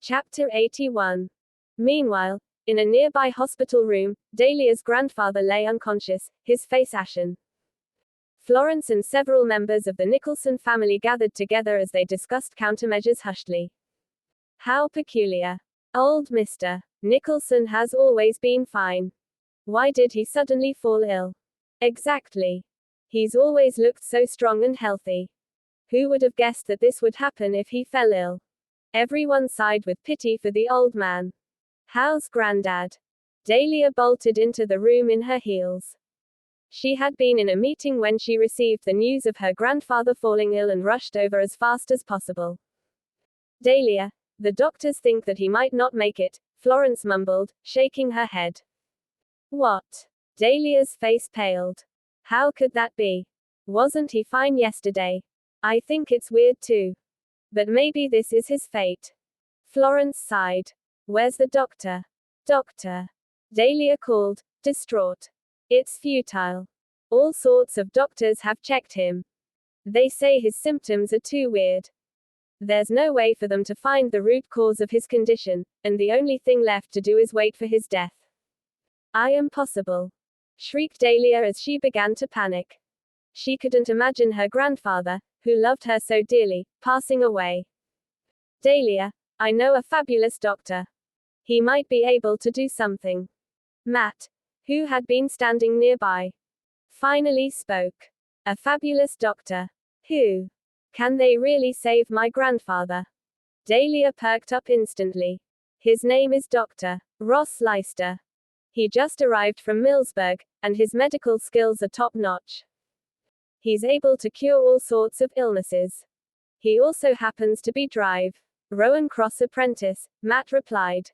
Chapter 81. Meanwhile, in a nearby hospital room, Dahlia's grandfather lay unconscious, his face ashen. Florence and several members of the Nicholson family gathered together as they discussed countermeasures hushedly. How peculiar. Old Mr. Nicholson has always been fine. Why did he suddenly fall ill? Exactly. He's always looked so strong and healthy. Who would have guessed that this would happen if he fell ill? Everyone sighed with pity for the old man. How's Grandad? Dahlia bolted into the room in her heels. She had been in a meeting when she received the news of her grandfather falling ill and rushed over as fast as possible. Dahlia, the doctors think that he might not make it, Florence mumbled, shaking her head. What? Dahlia's face paled. How could that be? Wasn't he fine yesterday? I think it's weird too. But maybe this is his fate. Florence sighed. Where's the doctor? Doctor. Dahlia called, distraught. It's futile. All sorts of doctors have checked him. They say his symptoms are too weird. There's no way for them to find the root cause of his condition, and the only thing left to do is wait for his death. I am possible. Shrieked Dahlia as she began to panic. She couldn't imagine her grandfather, who loved her so dearly, passing away. Dahlia, I know a fabulous doctor. He might be able to do something. Matt, who had been standing nearby, finally spoke. A fabulous doctor. Who? Can they really save my grandfather? Dahlia perked up instantly. His name is Dr. Ross Leicester. He just arrived from Millsburg, and his medical skills are top-notch. He's able to cure all sorts of illnesses. He also happens to be Drive. Rowan Cross apprentice, Matt replied.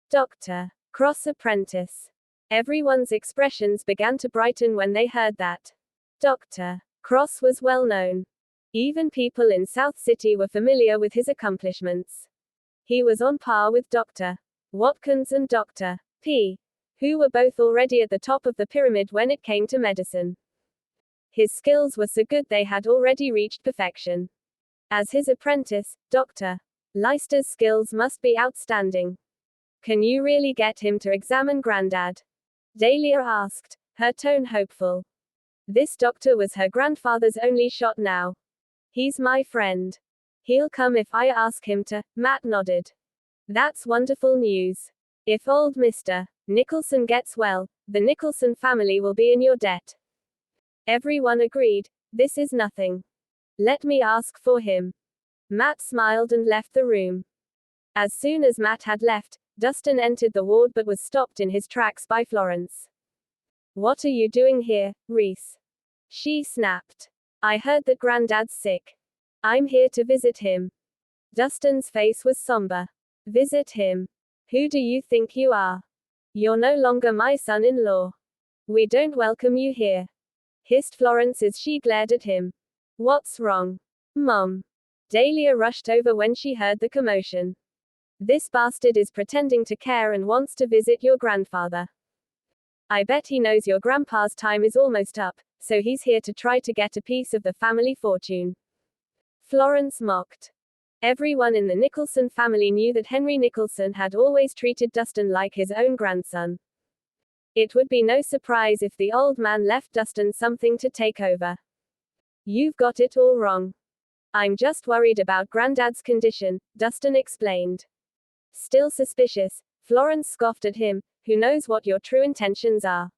Dr. Cross apprentice. Everyone's expressions began to brighten when they heard that. Dr. Cross was well known. Even people in South City were familiar with his accomplishments. He was on par with Dr. Watkins and Dr. P., who were both already at the top of the pyramid when it came to medicine. His skills were so good they had already reached perfection. As his apprentice, Dr. Leicester's skills must be outstanding. Can you really get him to examine Grandad? Dahlia asked, her tone hopeful. This doctor was her grandfather's only shot now. He's my friend. He'll come if I ask him to, Matt nodded. That's wonderful news. If old Mr. Nicholson gets well, the Nicholson family will be in your debt. Everyone agreed, this is nothing. Let me ask for him. Matt smiled and left the room. As soon as Matt had left, Dustin entered the ward but was stopped in his tracks by Florence. What are you doing here, Rhys? She snapped. I heard that Grandad's sick. I'm here to visit him. Dustin's face was somber. Visit him? Who do you think you are? You're no longer my son-in-law. We don't welcome you here. Hissed Florence as she glared at him. What's wrong? Mom. Dahlia rushed over when she heard the commotion. This bastard is pretending to care and wants to visit your grandfather. I bet he knows your grandpa's time is almost up, so he's here to try to get a piece of the family fortune. Florence mocked. Everyone in the Nicholson family knew that Henry Nicholson had always treated Dustin like his own grandson. It would be no surprise if the old man left Dustin something to take over. You've got it all wrong. I'm just worried about Grandad's condition, Dustin explained. Still suspicious, Florence scoffed at him. Who knows what your true intentions are?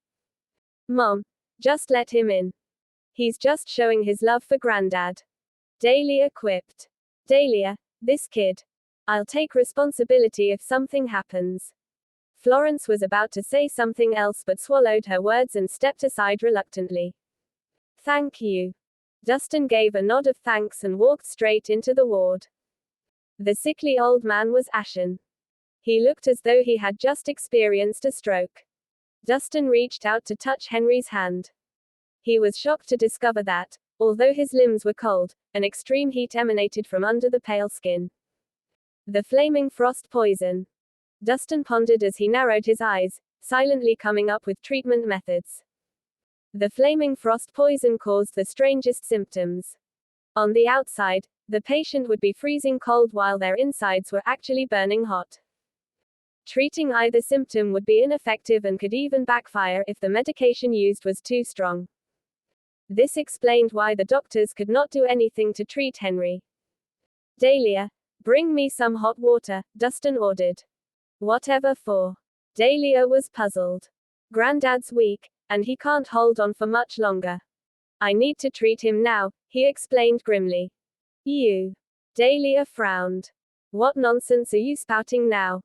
Mom, just let him in. He's just showing his love for Grandad. Dahlia quipped. Dahlia, this kid. I'll take responsibility if something happens. Florence was about to say something else but swallowed her words and stepped aside reluctantly. Thank you. Dustin gave a nod of thanks and walked straight into the ward. The sickly old man was ashen. He looked as though he had just experienced a stroke. Dustin reached out to touch Henry's hand. He was shocked to discover that, although his limbs were cold, an extreme heat emanated from under the pale skin. The flaming frost poison. Dustin pondered as he narrowed his eyes, silently coming up with treatment methods. The flaming frost poison caused the strangest symptoms. On the outside, The patient would be freezing cold while their insides were actually burning hot. Treating either symptom would be ineffective and could even backfire if the medication used was too strong. This explained why the doctors could not do anything to treat Henry. Dahlia, bring me some hot water, Dustin ordered. Whatever for? Dahlia was puzzled. Granddad's weak, and he can't hold on for much longer. I need to treat him now, he explained grimly. You. Dahlia frowned. What nonsense are you spouting now?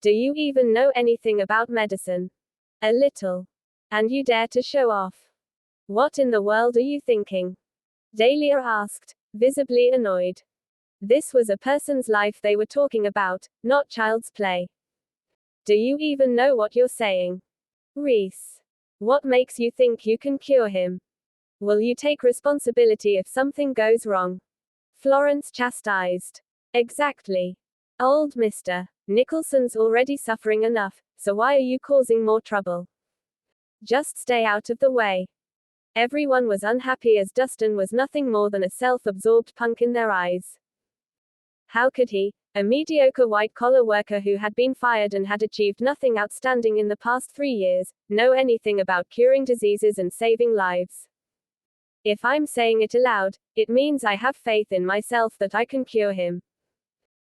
Do you even know anything about medicine? A little. And you dare to show off? What in the world are you thinking? Dahlia asked, visibly annoyed. This was a person's life they were talking about, not child's play. Do you even know what you're saying? Rhys. What makes you think you can cure him? Will you take responsibility if something goes wrong? Florence chastised. Exactly. Old Mr. Nicholson's already suffering enough, so why are you causing more trouble? Just stay out of the way. Everyone was unhappy as Dustin was nothing more than a self-absorbed punk in their eyes. How could he, a mediocre white-collar worker who had been fired and had achieved nothing outstanding in the past 3 years, know anything about curing diseases and saving lives? If I'm saying it aloud, it means I have faith in myself that I can cure him.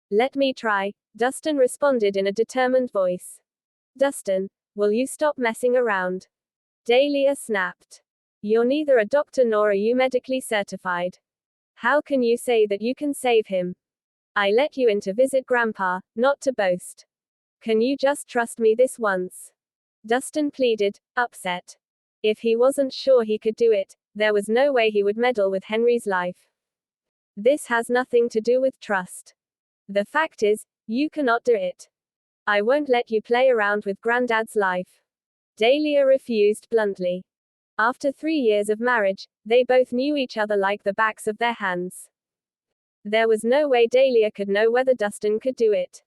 Let me try, Dustin responded in a determined voice. Dustin, will you stop messing around? Dahlia snapped. You're neither a doctor nor are you medically certified. How can you say that you can save him? I let you in to visit Grandpa, not to boast. Can you just trust me this once? Dustin pleaded, upset. If he wasn't sure he could do it, there was no way he would meddle with Henry's life. This has nothing to do with trust. The fact is, you cannot do it. I won't let you play around with Granddad's life. Dahlia refused bluntly. After 3 years of marriage, they both knew each other like the backs of their hands. There was no way Dahlia could know whether Dustin could do it.